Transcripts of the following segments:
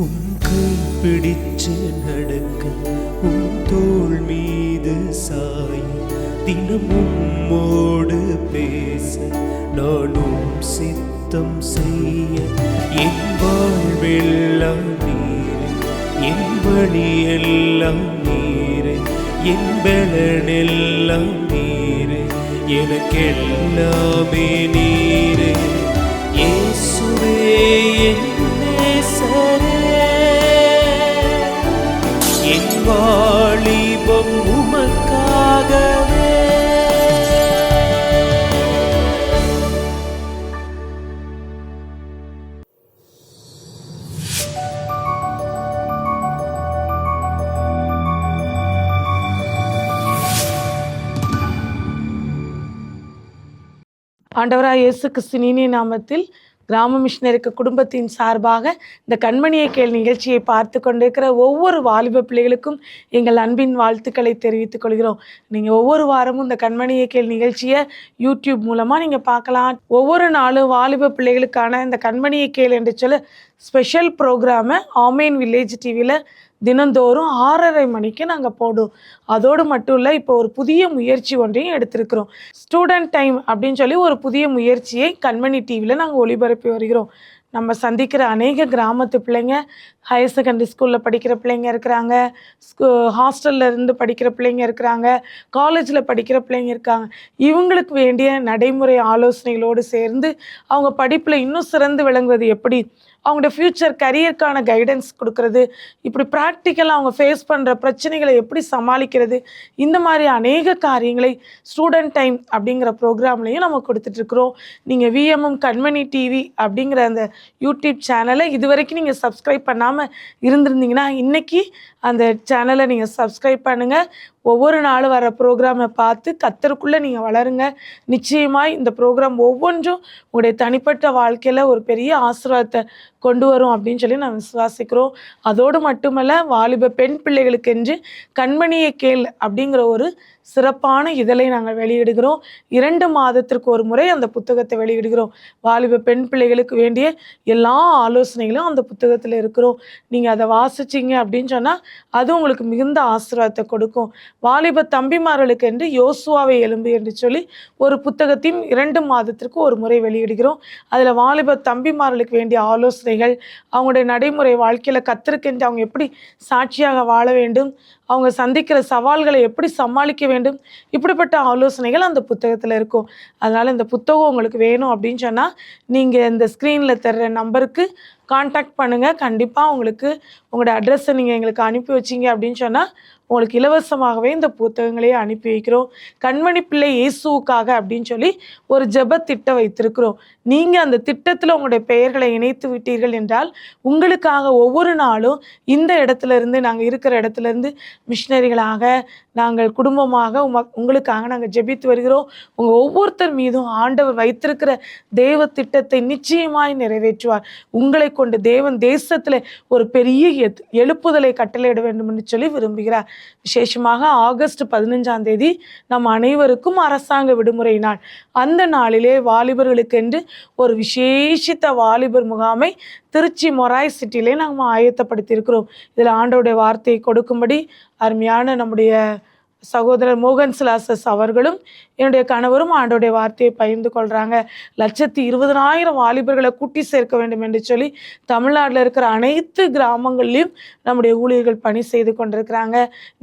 உம் கை பிடிச்சு நடக்க, உம் தோள் மீது சாய, தினம் உம்மோடு பேச, நானும் சித்தம் செய்ய. என் வாழ்வெல்லாம் நீரே, என் வழியெல்லாம் நீரே, என் பலனெல்லாம் நீரே, எனக்கெல்லாமே நீரே. இயேசுவே என் நேசரே, என் வாலிபம் உமக்காகவே. ஆண்டவராய் இயேசு கிறிஸ்துவின் நாமத்தில் கிராம மிஷனரிக்கு குடும்பத்தின் சார்பாக இந்த கண்மணியை கேள் நிகழ்ச்சியை பார்த்து கொண்டிருக்கிற ஒவ்வொரு வாலிப பிள்ளைகளுக்கும் எங்கள் அன்பின் வாழ்த்துக்களை தெரிவித்துக் கொள்கிறோம். நீங்கள் ஒவ்வொரு வாரமும் இந்த கண்மணியை கேள் நிகழ்ச்சியை யூடியூப் மூலமாக நீங்கள் பார்க்கலாம். ஒவ்வொரு நாளும் வாலிப பிள்ளைகளுக்கான இந்த கண்மணியை கேள் என்று சொல்ல ஸ்பெஷல் ப்ரோக்ராமை ஆமேன் வில்லேஜ் டிவியில் தினந்தோறும் 6:30 மணிக்கு நாங்கள் போடுவோம். அதோடு மட்டும் இல்லை, இப்போ ஒரு புதிய முயற்சி ஒன்றையும் எடுத்திருக்கிறோம். ஸ்டூடெண்ட் டைம் அப்படின்னு சொல்லி ஒரு புதிய முயற்சியை கண்மணி டிவியில் நாங்கள் ஒளிபரப்பி வருகிறோம். நம்ம சந்திக்கிற அநேக கிராமத்து பிள்ளைங்க, ஹையர் செகண்டரி ஸ்கூலில் படிக்கிற பிள்ளைங்க இருக்கிறாங்க, ஹாஸ்டலில் இருந்து படிக்கிற பிள்ளைங்க இருக்கிறாங்க, காலேஜில் படிக்கிற பிள்ளைங்க இருக்காங்க. இவங்களுக்கு வேண்டிய நடைமுறை ஆலோசனைகளோடு சேர்ந்து அவங்க படிப்பில் இன்னும் சிறந்து விளங்குவது எப்படி, அவங்களோட ஃப்யூச்சர் கரியருக்கான கைடன்ஸ் கொடுக்கறது, இப்படி ப்ராக்டிக்கலாக அவங்க ஃபேஸ் பண்ணுற பிரச்சனைகளை எப்படி சமாளிக்கிறது, இந்த மாதிரி அநேக காரியங்களை ஸ்டூடெண்ட் டைம் அப்படிங்கிற ப்ரோக்ராம்லையும் நம்ம கொடுத்துட்ருக்குறோம். நீங்கள் விஎம்எம் கண்மணி டிவி அப்படிங்கிற அந்த யூடியூப் சேனலை இது வரைக்கும் நீங்கள் சப்ஸ்கிரைப் பண்ணாமல் இருந்திருந்தீங்கன்னா இன்றைக்கி அந்த சேனலை நீங்கள் சப்ஸ்கிரைப் பண்ணுங்கள். ஒவ்வொரு நாளும் வர ப்ரோக்ராமை பார்த்து கர்த்தருக்குள்ளே நீங்கள் வளருங்க. நிச்சயமாய் இந்த ப்ரோக்ராம் ஒவ்வொன்றும் உங்களுடைய தனிப்பட்ட வாழ்க்கையில் ஒரு பெரிய ஆசீர்வாதத்தை கொண்டு வரும் அப்படின்னு சொல்லி நான் விசுவாசிக்கிறோம். அதோடு மட்டுமல்ல, வாலிப பெண் பிள்ளைகளுக்கென்று கண்மணியை கேள் அப்படிங்கிற ஒரு சிறப்பான இதழை நாங்கள் வெளியிடுகிறோம். 2 மாதத்திற்கு ஒரு முறை அந்த புத்தகத்தை வெளியிடுகிறோம். வாலிப பெண் பிள்ளைகளுக்கு வேண்டிய எல்லா ஆலோசனைகளும் அந்த புத்தகத்தில் இருக்கிறோம். நீங்கள் அதை வாசிச்சிங்க அப்படின்னு சொன்னால் அது உங்களுக்கு மிகுந்த ஆசீர்வாதத்தை கொடுக்கும். வாலிப தம்பிமார்களுக்கு என்று யோசுவாவை எழும்பு என்று சொல்லி ஒரு புத்தகத்தையும் 2 மாதத்திற்கு ஒரு முறை வெளியிடுகிறோம். அதில் வாலிப தம்பிமார்களுக்கு வேண்டிய ஆலோசனைகள், அவங்களுடைய நடைமுறை வாழ்க்கையில் கர்த்தருக்கென்று அவங்க எப்படி சாட்சியாக வாழ வேண்டும், அவங்க சந்திக்கிற சவால்களை எப்படி சமாளிக்க வேண்டும், இப்படிப்பட்ட ஆலோசனைகள் அந்த புத்தகத்தில் இருக்கும். அதனால் இந்த புத்தகம் உங்களுக்கு வேணும் அப்படின்னு சொன்னால் நீங்கள் இந்த ஸ்க்ரீனில் தர்ற நம்பருக்கு கான்டாக்ட் பண்ணுங்கள். கண்டிப்பாக உங்களுக்கு உங்களோட அட்ரஸை நீங்கள் எங்களுக்கு அனுப்பி வச்சிங்க அப்படின்னு சொன்னால் உங்களுக்கு இலவசமாகவே இந்த புத்தகங்களையே அனுப்பி வைக்கிறோம். கண்மணி பிள்ளை இயேசுவுக்காக அப்படின்னு சொல்லி ஒரு ஜெப திட்டம் வைத்திருக்கிறோம். நீங்கள் அந்த திட்டத்தில் உங்களுடைய பெயர்களை இணைத்து விட்டீர்கள் என்றால் உங்களுக்காக ஒவ்வொரு நாளும் இந்த இடத்துல இருந்து, நாங்கள் இருக்கிற இடத்துல இருந்து மிஷனரிகளாக நாங்கள் குடும்பமாக உங்களுக்காக நாங்கள் ஜெபித்து வருகிறோம். உங்கள் ஒவ்வொருத்தர் மீதும் ஆண்டவர் வைத்திருக்கிற தேவ திட்டத்தை நிச்சயமாய் நிறைவேற்றுவார். உங்களை கொண்டு தேவன் தேசத்தில் ஒரு பெரிய எழுப்புதலை கட்டளையிட வேண்டும் என்று சொல்லி விரும்புகிறார். விசேஷமாக ஆகஸ்ட் 15ஆம் தேதி நம் அனைவருக்கும் அரசாங்க விடுமுறை நாள். அந்த நாளிலே வாலிபர்களுக்கென்று ஒரு விசேஷித்த வாலிபர் முகாமை திருச்சி மொராய் சிட்டியிலே நாங்கள் ஆயத்தப்படுத்தியிருக்கிறோம். இதில் ஆண்டவருடைய வார்த்தையை கொடுக்கும்படி அருமையான நம்முடைய சகோதரர் மோகன் சிலாசஸ் அவர்களும் என்னுடைய கணவரும் ஆண்டோடைய வார்த்தையை பகிர்ந்து கொள்கிறாங்க. 120,000 வாலிபர்களை கூட்டி சேர்க்க வேண்டும் என்று சொல்லி தமிழ்நாட்டில் இருக்கிற அனைத்து கிராமங்கள்லையும் நம்முடைய ஊழியர்கள் பணி செய்து கொண்டிருக்கிறாங்க.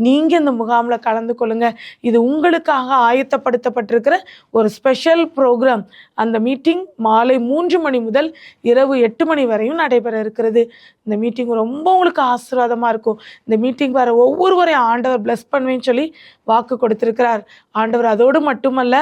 நீங்கள் இந்த முகாமில் கலந்து கொள்ளுங்கள். இது உங்களுக்காக ஆயத்தப்படுத்தப்பட்டிருக்கிற ஒரு ஸ்பெஷல் ப்ரோக்ராம். அந்த மீட்டிங் மாலை 3 மணி முதல் இரவு 8 மணி வரையும் நடைபெற இருக்கிறது. இந்த மீட்டிங் ரொம்ப உங்களுக்கு ஆசீர்வாதமாக இருக்கும். இந்த மீட்டிங் வர ஒவ்வொருவரையும் ஆண்டவர் பிளஸ் பண்ணுவேன்னு சொல்லி வாக்கு கொடுத்திருக்கிறார். ஆண்டவர் அதோடு மட்டுமல்ல,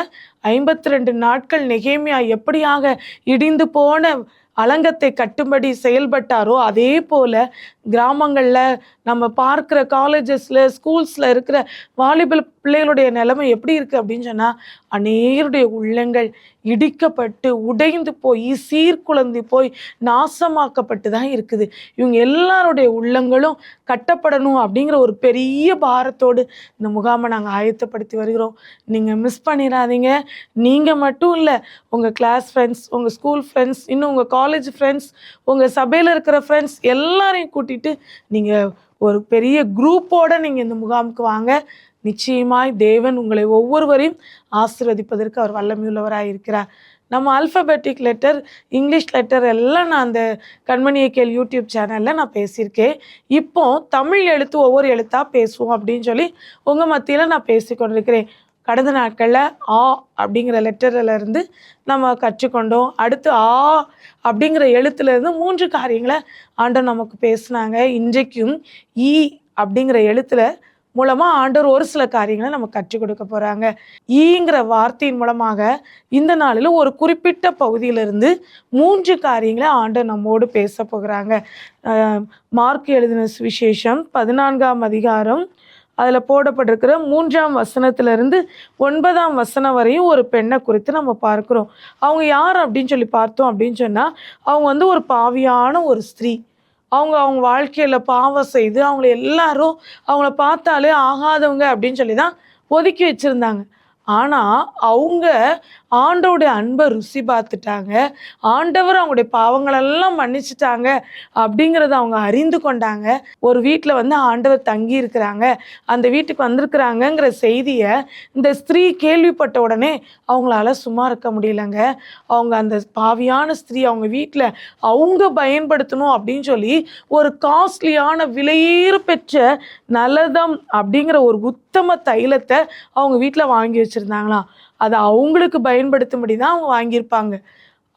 52 நாட்கள் நெகேமியா எப்படியாக இடிந்து போன அலங்கத்தை கட்டும்படி செயல்பட்டாரோ அதே போல கிராமங்களில் நம்ம பார்க்குற காலேஜஸில் ஸ்கூல்ஸில் இருக்கிற வாலிப பிள்ளைகளுடைய நிலைமை எப்படி இருக்குது அப்படின்னு சொன்னால், அநேகருடைய உள்ளங்கள் இடிக்கப்பட்டு உடைந்து போய் சீர்குலைந்து போய் நாசமாக்கப்பட்டு தான் இருக்குது. இவங்க எல்லாருடைய உள்ளங்களும் கட்டப்படணும் அப்படிங்கிற ஒரு பெரிய பாரத்தோடு இந்த முகாமை நாங்கள் ஆயத்தப்படுத்தி வருகிறோம். நீங்கள் மிஸ் பண்ணிடாதீங்க. நீங்கள் மட்டும் இல்லை, உங்கள் கிளாஸ் ஃப்ரெண்ட்ஸ், உங்கள் ஸ்கூல் ஃப்ரெண்ட்ஸ், இன்னும் உங்கள் காலேஜ் காலேஜ் ஃப்ரெண்ட்ஸ், உங்கள் சபையில் இருக்கிற ஃப்ரெண்ட்ஸ் எல்லாரையும் கூட்டிகிட்டு நீங்கள் ஒரு பெரிய குரூப்போடு நீங்கள் இந்த முகாமுக்கு வாங்க. நிச்சயமாய் தேவன் உங்களை ஒவ்வொருவரையும் ஆசீர்வதிப்பதற்கு அவர் வல்லமையுள்ளவராக இருக்கிறார். நம்ம ஆல்ஃபபெட்டிக் லெட்டர், இங்கிலீஷ் லெட்டர் எல்லாம் நான் அந்த கண்மணியை கேள் யூடியூப் சேனலில் நான் பேசியிருக்கேன். இப்போ தமிழ் எழுத்து ஒவ்வொரு எழுத்தாக பேசுவோம் அப்படின்னு சொல்லி உங்கள் மத்தியில் நான் பேசி கொண்டிருக்கிறேன். கடந்த நாட்களில் ஆ அப்படிங்கிற லெட்டரிலிருந்து நம்ம கற்றுக்கொண்டோம். அடுத்து ஆ அப்படிங்கிற எழுத்துலேருந்து 3 காரியங்களை ஆண்டவர் நமக்கு பேசினாங்க. இன்றைக்கும் ஈ அப்படிங்கிற எழுத்தில் மூலமாக ஆண்டவர் ஒரு சில காரியங்களை நம்ம கற்றுக் கொடுக்க போகிறாங்க. ஈங்கிற வார்த்தையின் மூலமாக இந்த நாளில் ஒரு குறிப்பிட்ட பகுதியிலிருந்து 3 காரியங்களை ஆண்டவர் நம்மோடு பேச போகிறாங்க. மார்க் எழுதின சுவிசேஷம் 14ஆம் அதிகாரம், அதில் போடப்பட்டிருக்கிற 3ஆம் வசனத்திலிருந்து 9ஆம் வசனம் வரையும் ஒரு பெண்ணை குறித்து நம்ம பார்க்குறோம். அவங்க யார் அப்படின்னு சொல்லி பார்த்தோம் அப்படின்னு சொன்னால், அவங்க ஒரு பாவியான ஒரு ஸ்திரீ. அவங்க வாழ்க்கையில் பாவம் செய்து அவங்கள எல்லாரும் அவங்கள பார்த்தாலே ஆகாதவங்க அப்படின்னு சொல்லி தான் ஒதுக்கி வச்சுருந்தாங்க. ஆனால் அவங்க ஆண்டவருடைய அன்பை ருசி பார்த்துட்டாங்க. ஆண்டவர் அவங்களுடைய பாவங்களெல்லாம் மன்னிச்சிட்டாங்க அப்படிங்கிறத அவங்க அறிந்து கொண்டாங்க. ஒரு வீட்டில் ஆண்டவர் தங்கி இருக்கிறாங்க, அந்த வீட்டுக்கு வந்திருக்கிறாங்கங்கிற செய்தியை இந்த ஸ்திரீ கேள்விப்பட்ட உடனே அவங்களால சும்மா இருக்க முடியலங்க. அவங்க அந்த பாவியான ஸ்திரீ அவங்க வீட்டில் அவங்க பயன்படுத்தணும் அப்படின்னு சொல்லி ஒரு காஸ்ட்லியான விலையேற பெற்ற நலதம் அப்படிங்கிற ஒரு உத்தம தைலத்தை அவங்க வீட்டில் வாங்கி வச்சுருந்தாங்களாம். அதை அவங்களுக்கு பயன்படுத்தும்படி தான் அவங்க வாங்கியிருப்பாங்க.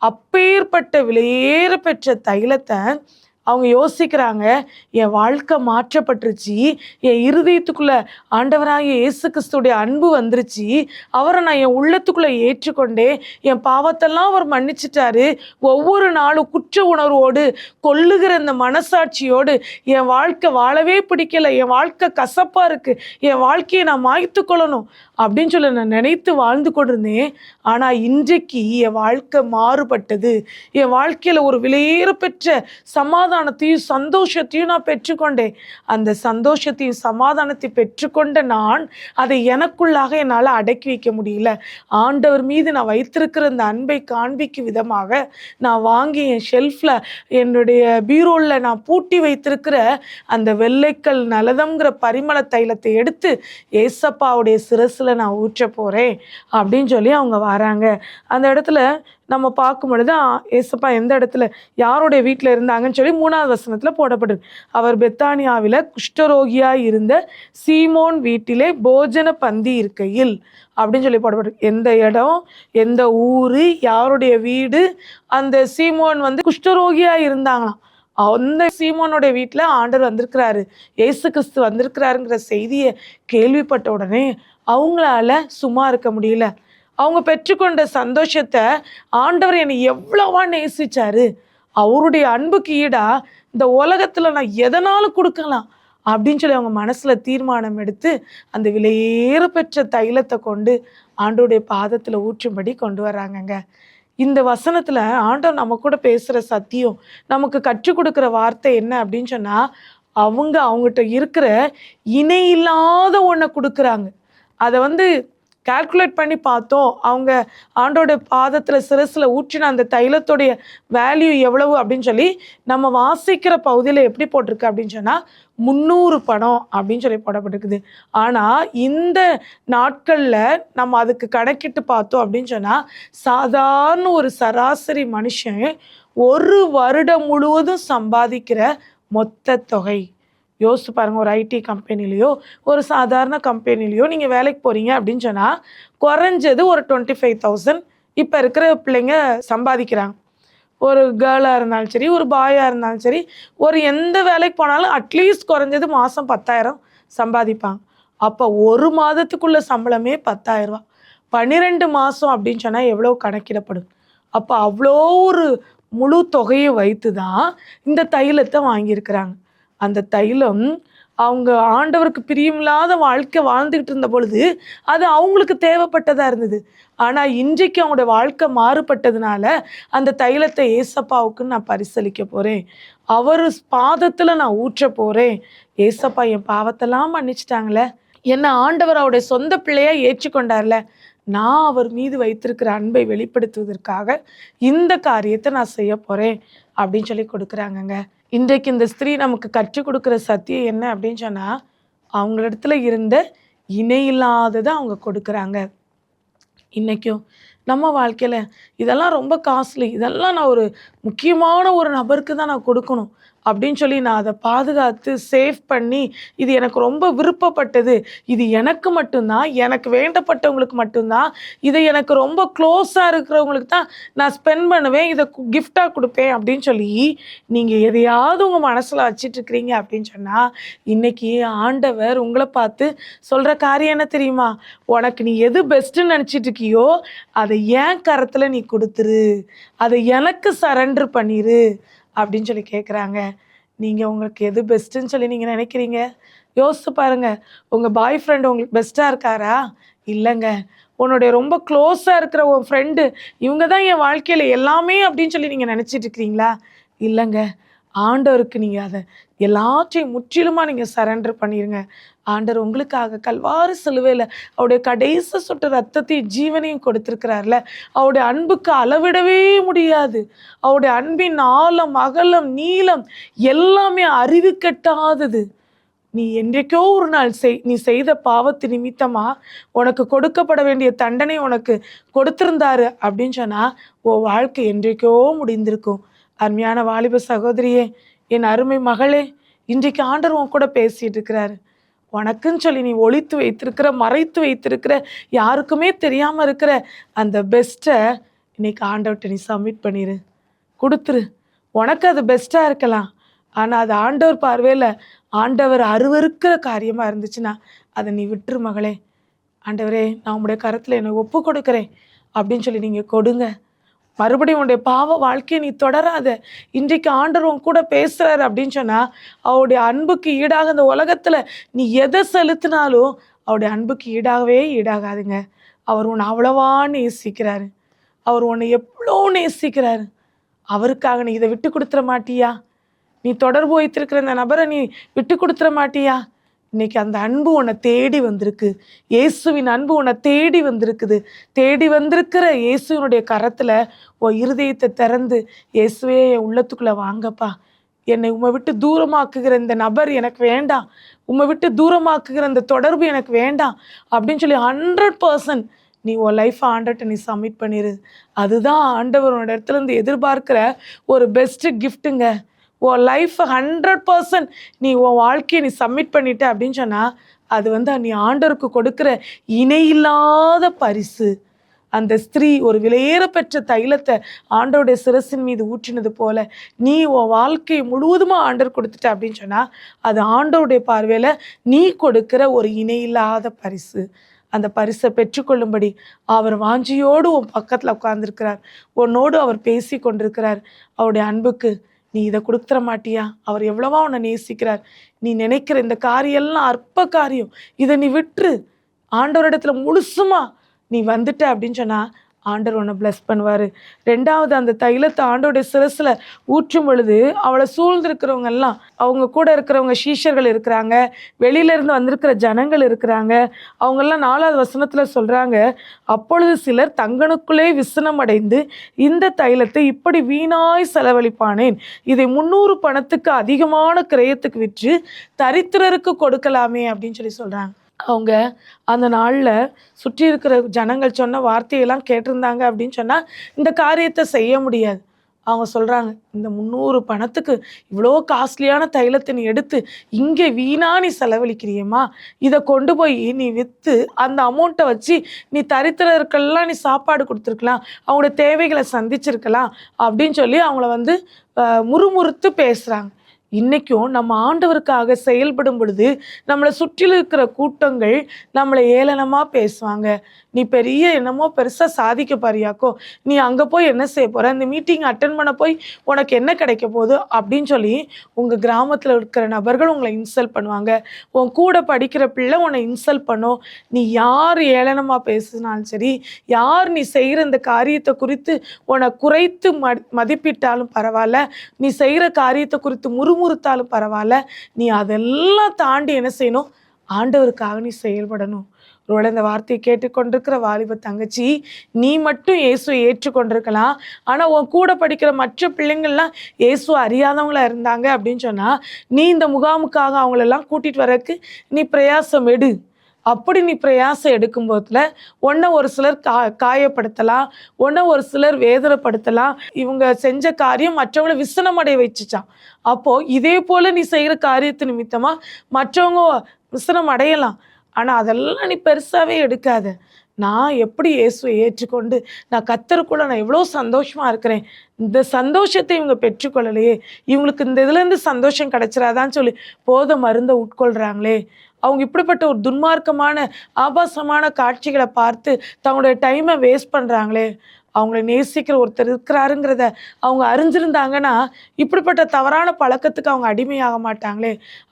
அப்பேற்பட்ட விலையேற பெற்ற தைலத்தை அவங்க யோசிக்கிறாங்க, என் வாழ்க்கை மாற்றப்பட்டுருச்சு, என் இருதயத்துக்குள்ளே ஆண்டவராகிய இயேசு கிறிஸ்துடைய அன்பு வந்துருச்சு, அவரை நான் என் உள்ளத்துக்குள்ளே ஏற்றுக்கொண்டேன், என் பாவத்தெல்லாம் அவர் மன்னிச்சிட்டாரு, ஒவ்வொரு நாளும் குற்ற உணர்வோடு கொல்லுகிற இந்த மனசாட்சியோடு என் வாழ்க்கை வாழவே பிடிக்கலை, என் வாழ்க்கை கசப்பாக இருக்குது, என் வாழ்க்கையை நான் மாய்த்து கொள்ளணும் அப்படின்னு சொல்லி நான் நினைத்து வாழ்ந்து கொண்டிருந்தேன். ஆனால் இன்றைக்கு என் வாழ்க்கை மாறுபட்டது. என் வாழ்க்கையில் ஒரு விலையேற பெற்ற சமாதானத்தையும் சந்தோஷத்தையும் நான் பெற்றுக்கொண்டேன். அந்த சந்தோஷத்தையும் சமாதானத்தையும் பெற்றுக்கொண்ட நான் அதை எனக்குள்ளாக என்னால் அடக்கி வைக்க முடியல. ஆண்டவர் மீது நான் வைத்திருக்கிற அந்த அன்பை காண்பிக்கும் விதமாக நான் வாங்கி என் ஷெல்ஃபில் என்னுடைய பீரோவில் நான் பூட்டி வைத்திருக்கிற அந்த வெள்ளைக்கல் நலதம்ங்கிற பரிமள தைலத்தை எடுத்து ஏசப்பாவுடைய சிரசில் நான் ஊற்ற போகிறேன் அப்படின்னு சொல்லி அவங்க வராங்க. அந்த இடத்துல நம்ம பார்க்கும் பொழுது ஏசப்பா எந்த இடத்துல யாருடைய வீட்டில் இருந்தாங்கன்னு சொல்லி 3ஆவது வசனத்தில் போடப்பட்டிருக்கு. அவர் பெத்தானியாவில் குஷ்டரோகியாக இருந்த சீமோன் வீட்டிலே போஜன பந்தி இருக்கையில் அப்படின்னு சொல்லி போடப்பட்டிருக்கு. எந்த இடம், எந்த ஊர், யாருடைய வீடு, அந்த சீமோன் குஷ்டரோகியாக இருந்தாங்களாம். அந்த சீமோனுடைய வீட்டில் ஆண்டவர் வந்திருக்கிறாரு, இயேசு கிறிஸ்து வந்திருக்கிறாருங்கிற செய்தியை கேள்விப்பட்ட உடனே அவங்களால சும்மா இருக்க முடியல. அவங்க பெற்றுக்கொண்ட சந்தோஷத்தை ஆண்டவர் என்னை எவ்வளவா நேசிச்சாரு, அவருடைய அன்புக்கு ஈடா இந்த உலகத்தில் நான் எதனாலும் கொடுக்கலாம் அப்படின்னு சொல்லி அவங்க மனசில் தீர்மானம் எடுத்து அந்த விலையேற பெற்ற தைலத்தை கொண்டு ஆண்டவருடைய பாதத்தில் ஊற்றும்படி கொண்டு வராங்கங்க. இந்த வசனத்தில் ஆண்டவர் நம்ம கூட பேசுகிற சத்தியம், நமக்கு கற்றுக் கொடுக்குற வார்த்தை என்ன அப்படின்னு சொன்னால், அவங்ககிட்ட இருக்கிற இணை இல்லாத ஒன்றை கொடுக்குறாங்க. அதை கால்குலேட் பண்ணி பார்த்தோம், அவங்க ஆண்டோட பாதத்தில் சிரசில் ஊற்றின அந்த தைலத்துடைய வேல்யூ எவ்வளவு அப்படின்னு சொல்லி நம்ம வாசிக்கிற பகுதியில் எப்படி போட்டிருக்கு அப்படின்னு சொன்னால் 300 பணம் அப்படின்னு சொல்லி போடப்பட்டிருக்குது. ஆனால் இந்த நாட்களில் நம்ம அதுக்கு கணக்கிட்டு பார்த்தோம் அப்படின்னு சொன்னால் சாதாரண ஒரு சராசரி மனுஷன் ஒரு வருடம் முழுவதும் சம்பாதிக்கிற மொத்த தொகை யோசிச்சு பாருங்கள். ஒரு ஐடி கம்பெனிலேயோ ஒரு சாதாரண கம்பெனிலேயோ நீங்கள் வேலைக்கு போகிறீங்க அப்படின்னு சொன்னால் குறைஞ்சது ஒரு 25,000 இப்போ இருக்கிற பிள்ளைங்க சம்பாதிக்கிறாங்க. ஒரு கேர்ளாக இருந்தாலும் சரி, ஒரு பாயாக இருந்தாலும் சரி, ஒரு எந்த வேலைக்கு போனாலும் அட்லீஸ்ட் குறைஞ்சது மாதம் 10,000 சம்பாதிப்பாங்க. அப்போ ஒரு மாதத்துக்குள்ள சம்பளமே 10,000 ரூபா. 12 மாதம் அப்படின்னு சொன்னால் எவ்வளோ கணக்கிடப்படும். அப்போ அவ்வளோ ஒரு முழு தொகையை வைத்து தான் இந்த தைலத்தை வாங்கியிருக்கிறாங்க. அந்த தைலம் அவங்க ஆண்டவருக்கு பிரியமில்லாத வாழ்க்கை வாழ்ந்துக்கிட்டு இருந்த பொழுது அது அவங்களுக்கு தேவைப்பட்டதாக இருந்தது. ஆனால் இன்றைக்கு அவங்களோட வாழ்க்கை மாறுபட்டதுனால அந்த தைலத்தை ஏசப்பாவுக்கு நான் பரிசளிக்க போகிறேன், அவர் பாதத்தில் நான் ஊற்ற போகிறேன். ஏசப்பா என் பாவத்தெல்லாம் மன்னிச்சிட்டாங்களே, என்னை ஆண்டவர் அவருடைய சொந்த பிள்ளையாக ஏற்றுக்கொண்டார்ல, நான் அவர் மீது வைத்திருக்கிற அன்பை வெளிப்படுத்துவதற்காக இந்த காரியத்தை நான் செய்ய போகிறேன் அப்படின்னு சொல்லி கொடுக்குறாங்கங்க. இன்றைக்கு இந்த ஸ்திரீ நமக்கு கற்றுக் கொடுக்குற சத்தியம் என்ன அப்படின்னு சொன்னால், அவங்களிடத்துல இருந்த இணையில்லாததை அவங்க கொடுக்குறாங்க. இன்றைக்கும் நம்ம வாழ்க்கையில் இதெல்லாம் ரொம்ப காஸ்ட்லி, இதெல்லாம் நான் ஒரு முக்கியமான ஒரு நபருக்கு தான் நான் கொடுக்கணும் அப்படின்னு சொல்லி நான் அதை பாதுகாத்து சேவ் பண்ணி, இது எனக்கு ரொம்ப விருப்பப்பட்டது, இது எனக்கு மட்டும்தான், எனக்கு வேண்டப்பட்டவங்களுக்கு மட்டும்தான், இதை எனக்கு ரொம்ப க்ளோஸாக இருக்கிறவங்களுக்கு தான் நான் ஸ்பெண்ட் பண்ணுவேன், இதை கிஃப்டாக கொடுப்பேன் அப்படின்னு சொல்லி நீங்கள் எதையாவது உங்கள் மனசில் வச்சிட்ருக்கிறீங்க அப்படின்னு சொன்னால், இன்றைக்கி ஆண்டவர் உங்களை பார்த்து சொல்கிற காரியம் என்ன தெரியுமா? உனக்கு நீ எது பெஸ்ட்டுன்னு நினச்சிட்டு இருக்கியோ அதை ஏன் கரத்தில் நீ கொடுத்துரு, அதை எனக்கு சரண்டர் பண்ணிடு அப்படின்னு சொல்லி கேட்குறாங்க. நீங்கள் உங்களுக்கு எது பெஸ்ட்டுன்னு சொல்லி நீங்கள் நினைக்கிறீங்க? யோசித்து பாருங்கள். உங்கள் பாய் ஃப்ரெண்டு உங்களுக்கு பெஸ்ட்டாக இருக்காரா? இல்லைங்க. உன்னுடைய ரொம்ப க்ளோஸாக இருக்கிற உன் ஃப்ரெண்டு, இவங்க தான் என் வாழ்க்கையில் எல்லாமே அப்படின்னு சொல்லி நீங்கள் நினச்சிட்டு இருக்கிறீங்களா? இல்லைங்க. ஆண்டவருக்கு நீங்கள் அதை எல்லாத்தையும் முற்றிலுமாக நீங்கள் சரண்டர் பண்ணிடுங்க. ஆண்டவர் உங்களுக்காக கல்வாரி சிலுவையில் அவருடைய கடைசி சொட்டு ரத்தத்தையும் ஜீவனையும் கொடுத்துருக்கிறார்ல, அவருடைய அன்புக்கு அளவிடவே முடியாது. அவருடைய அன்பின் ஆழம், அகலம், நீளம் எல்லாமே அறிவுக்கெட்டாதது. நீ என்றைக்கோ ஒரு நாள் நீ செய்த பாவத்து நிமித்தமாக உனக்கு கொடுக்கப்பட வேண்டிய தண்டனை உனக்கு கொடுத்துருந்தாரு அப்படின்னு சொன்னால் உன் வாழ்க்கை என்றைக்கோ முடிந்திருக்கும். அருமையான வாலிப சகோதரியே, என் அருமை மகளே, இன்றைக்கு ஆண்டவர் உன் கூட பேசிகிட்டு இருக்கிறாரு. உனக்குன்னு சொல்லி நீ ஒளித்து வைத்திருக்கிற, மறைத்து வைத்திருக்கிற, யாருக்குமே தெரியாமல் இருக்கிற அந்த பெஸ்ட்டை இன்னைக்கு ஆண்டவர்கிட்ட நீ சப்மிட் பண்ணிடு, கொடுத்துரு. உனக்கு அது பெஸ்ட்டாக இருக்கலாம், ஆனால் அது ஆண்டவர் பார்வையில் ஆண்டவர் அருவருக்கிற காரியமாக இருந்துச்சுன்னா அதை நீ விட்டுரு மகளே. ஆண்டவரே, நான் உங்களுடைய கரத்தில் என்னை ஒப்பு கொடுக்குறேன் அப்படின்னு சொல்லி நீங்கள் கொடுங்க. மறுபடியும் உன்னுடைய பாவ வாழ்க்கையை நீ தொடராத. இன்றைக்கு ஆண்டவர் உன் கூட பேசுகிறாரு அப்படின்னு சொன்னால், அவருடைய அன்புக்கு ஈடாக இந்த உலகத்தில் நீ எதை செலுத்தினாலும் அவருடைய அன்புக்கு ஈடாகவே ஈடாகாதுங்க. அவர் உன்னை அவ்வளவா நேசிக்கிறாரு. அவர் உன்னை எவ்வளோ நேசிக்கிறாரு. அவருக்காக நீ இதை விட்டு கொடுத்துட மாட்டியா? நீ தொடர்பு வைத்திருக்கிற இந்த நபரை நீ விட்டு கொடுத்துட மாட்டியா? இன்னைக்கு அந்த அன்பு உன்னை தேடி வந்திருக்கு. இயேசுவின் அன்பு உன்னை தேடி வந்திருக்குது. தேடி வந்திருக்கிற இயேசுவினுடைய கரத்தில் உன் இருதயத்தை திறந்து, இயேசுவே என் உள்ளத்துக்குள்ளே வாங்கப்பா, என்னை உம்மை விட்டு தூரமாக்குகிற இந்த நபர் எனக்கு வேண்டாம், உம்மை விட்டு தூரமாக்குகிற இந்த தொடர்பு எனக்கு வேண்டாம் அப்படின்னு சொல்லி 100% நீ உன் லைஃப்பை ஆண்டவர்கிட்ட நீ சப்மிட் பண்ணிடு. அதுதான் ஆண்டவரோட இடத்துலேருந்து எதிர்பார்க்குற ஒரு பெஸ்ட்டு கிஃப்ட்டுங்க. உன் லைஃப்பை 100% நீ உன் வாழ்க்கையை நீ சப்மிட் பண்ணிட்ட அப்படின்னு சொன்னால், அது நீ ஆண்டவருக்கு கொடுக்குற இணையில்லாத பரிசு. அந்த ஸ்திரீ ஒரு விலையேற பெற்ற தைலத்தை ஆண்டவருடைய சிரசின் மீது ஊற்றினது போல நீ உன் வாழ்க்கையை முழுவதுமாக ஆண்டவர் கொடுத்துட்ட அப்படின்னு சொன்னால், அது ஆண்டவருடைய பார்வையில் நீ கொடுக்குற ஒரு இணையில்லாத பரிசு. அந்த பரிசை பெற்றுக்கொள்ளும்படி அவர் வாஞ்சியோடு உன் பக்கத்தில் உட்கார்ந்துருக்கிறார். உன்னோடு அவர் பேசி கொண்டிருக்கிறார். அவருடைய அன்புக்கு நீ இதை கொடுத்துட மாட்டியா? அவர் எவ்வளவா உன்னை நேசிக்கிறார். நீ நினைக்கிற இந்த காரியெல்லாம் அற்ப காரியம், இதை நீ விட்டுரு. ஆண்டவரிடத்துல முழுசுமா நீ வந்துட்ட அப்படின்னு சொன்னால் ஆண்டவர் உன்னை பிளஸ் பண்ணுவார். ரெண்டாவது, அந்த தைலத்தை ஆண்டோடைய சிரசில் ஊற்றும் பொழுது அவளை சூழ்ந்திருக்கிறவங்க எல்லாம், அவங்க கூட இருக்கிறவங்க சீஷர்கள் இருக்கிறாங்க, வெளியிலேருந்து வந்திருக்கிற ஜனங்கள் இருக்கிறாங்க. அவங்கெல்லாம் 4வது வசனத்தில் சொல்கிறாங்க, அப்பொழுது சிலர் தங்களுக்குள்ளே விசனம் அடைந்து, இந்த தைலத்தை இப்படி வீணாய் செலவழிப்பானேன், இதை 300 பணத்துக்கு அதிகமான கிரயத்துக்கு விற்று தரித்திரருக்கு கொடுக்கலாமே அப்படின்னு சொல்லி சொல்கிறாங்க. அவங்க அந்த நாளில் சுற்றி இருக்கிற ஜனங்கள் சொன்ன வார்த்தையெல்லாம் கேட்டிருந்தாங்க அப்படின்னு சொன்னால் இந்த காரியத்தை செய்ய முடியாது. அவங்க சொல்கிறாங்க, இந்த 300 பணத்துக்கு இவ்வளோ காஸ்ட்லியான தைலத்தை நீ எடுத்து இங்கே வீணா நீ செலவழிக்கிறியம்மா, இதை கொண்டு போய் நீ விற்று அந்த அமௌண்ட்டை வச்சு நீ தரித்திரருக்கெல்லாம் நீ சாப்பாடு கொடுத்துருக்கலாம், அவங்களோட தேவைகளை சந்திச்சிருக்கலாம் அப்படின்னு சொல்லி அவங்கள முறுமுறுத்து பேசுகிறாங்க. இன்றைக்கும் நம்ம ஆண்டவருக்காக செயல்படும் பொழுது நம்மளை சுற்றிலும் இருக்கிற கூட்டங்கள் நம்மளை ஏளனமாக பேசுவாங்க. நீ பெரிய என்னமோ பெருசாக சாதிக்க பாரியாக்கோ, நீ அங்கே போய் என்ன செய்ய போகிற, இந்த மீட்டிங் அட்டன் பண்ண போய் உனக்கு என்ன கிடைக்க போகுது அப்படின்னு சொல்லி உங்கள் கிராமத்தில் இருக்கிற நபர்கள் உங்களை இன்சல்ட் பண்ணுவாங்க. உன் கூட படிக்கிற பிள்ளை உன்னை இன்சல்ட் பண்ணும். நீ யார் ஏளனமாக பேசினாலும் சரி, யார் நீ செய்கிற இந்த காரியத்தை குறித்து உன்னை குறைத்து மதிப்பிட்டாலும் பரவாயில்ல, நீ செய்கிற காரியத்தை குறித்து முறுமுறுத்தாலும் பரவாயில்ல, நீ அதெல்லாம் தாண்டி என்ன செய்யணும்? ஆண்டவருக்காக நீ செயல்படணும். ஒருவேளை இந்த வார்த்தையை கேட்டுக்கொண்டிருக்கிற வாலிப தங்கச்சி, நீ மட்டும் இயேசுவை ஏற்றுக்கொண்டிருக்கலாம். ஆனால் உன் கூட படிக்கிற மற்ற பிள்ளைங்கள்லாம் இயேசுவை அறியாதவங்களா இருந்தாங்க அப்படின்னு சொன்னால், நீ இந்த முகாமுக்காக அவங்களெல்லாம் கூட்டிகிட்டு வரக்கு நீ பிரயாசம் எடு. அப்படி நீ பிரயாசம் எடுக்கும் போதுல உன்னை ஒரு சிலர் காயப்படுத்தலாம், உன்னை ஒரு சிலர் வேதனைப்படுத்தலாம். இவங்க செஞ்ச காரியம் மற்றவங்களை விசனமடைய வச்சுச்சான். அப்போது இதே போல் நீ செய்கிற காரியத்து நிமித்தமாக மற்றவங்க விசனம் அடையலாம். ஆனால் அதெல்லாம் நீ பெருசாகவே எடுக்காத. நான் எப்படி இயேசுவை ஏற்றுக்கொண்டு நான் கர்த்தருக்குள்ள நான் எவ்வளோ சந்தோஷமாக இருக்கிறேன், இந்த சந்தோஷத்தை இவங்க பெற்றுக்கொள்ளலையே, இவங்களுக்கு இந்த இதுலேருந்து சந்தோஷம் கிடைச்சிடாதான்னு சொல்லி போதை மருந்தை உட்கொள்கிறாங்களே, அவங்க இப்படிப்பட்ட ஒரு துன்மார்க்கமான ஆபாசமான காட்சிகளை பார்த்து தங்களுடைய டைமை வேஸ்ட் பண்ணுறாங்களே, அவங்கள நேசிக்கிற ஒருத்தர் இருக்கிறாருங்கிறத அவங்க அறிஞ்சிருந்தாங்கன்னா இப்படிப்பட்ட தவறான பழக்கத்துக்கு அவங்க அடிமையாக மாட்டாங்களே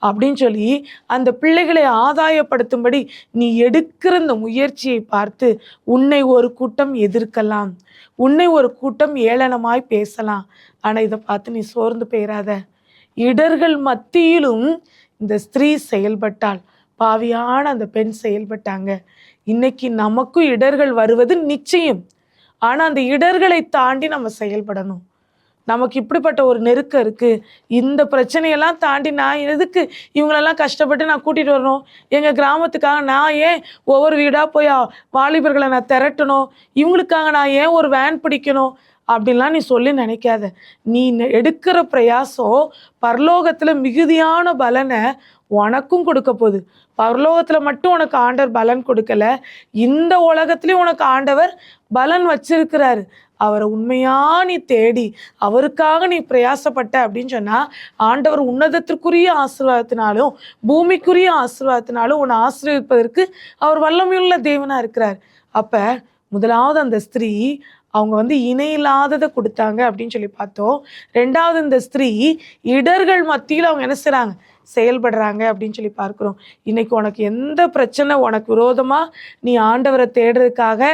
அப்படின்னு சொல்லி அந்த பிள்ளைகளை ஆதாயப்படுத்தும்படி நீ எடுக்கிற இந்த முயற்சியை பார்த்து உன்னை ஒரு கூட்டம் எதிர்க்கலாம், உன்னை ஒரு கூட்டம் ஏளனமாய் பேசலாம். ஆனால் இதை பார்த்து நீ சோர்ந்து போயிடாத. இடர்கள் மத்தியிலும் இந்த ஸ்திரீ செயல்பட்டாள், பாவியான அந்த பெண் செயல்பட்டாங்க. இன்னைக்கு நமக்கும் இடர்கள் வருவது நிச்சயம். ஆனால் அந்த இடர்களை தாண்டி நம்ம செயல்படணும். நமக்கு இப்படிப்பட்ட ஒரு நெருக்கம் இருக்குது, இந்த பிரச்சனையெல்லாம் தாண்டி நான் எதுக்கு இவங்களெல்லாம் கஷ்டப்பட்டு நான் கூட்டிகிட்டு வரணும், எங்கள் கிராமத்துக்காக நான் ஏன் ஒவ்வொரு வீடாக போய் வாலிபர்களை நான் திரட்டணும், இவங்களுக்காக நான் ஏன் ஒரு வேன் பிடிக்கணும் அப்படின்லாம் நீ சொல்லி நினைக்காத. நீ எடுக்கிற பிரயாசம் பரலோகத்தில் மிகுதியான பலனை உனக்கும் கொடுக்க போகுது. பரலோகத்தில் மட்டும் உனக்கு ஆண்டவர் பலன் கொடுக்கல, இந்த உலகத்துலேயும் உனக்கு ஆண்டவர் பலன் வச்சிருக்கிறாரு. அவரை உண்மையா நீ தேடி அவருக்காக நீ பிரயாசப்பட்ட அப்படின்னு சொன்னால் ஆண்டவர் உன்னதத்திற்குரிய ஆசீர்வாதத்தினாலும் பூமிக்குரிய ஆசீர்வாதத்தினாலும் உன்னை ஆசீர்வதிப்பதற்கு அவர் வல்லமையுள்ள தேவனாக இருக்கிறார். அப்போ முதலாவது அந்த ஸ்திரீ அவங்க இணையில்லாததை கொடுத்தாங்க அப்படின்னு சொல்லி பார்த்தோம். ரெண்டாவது இந்த ஸ்திரீ இடர்கள் மத்தியில் அவங்க என்ன செய்கிறாங்க, செயல்படுறாங்க அப்படின்னு சொல்லி பார்க்குறோம். இன்னைக்கு உனக்கு எந்த பிரச்சனை உனக்கு விரோதமாக நீ ஆண்டவரை தேடுறதுக்காக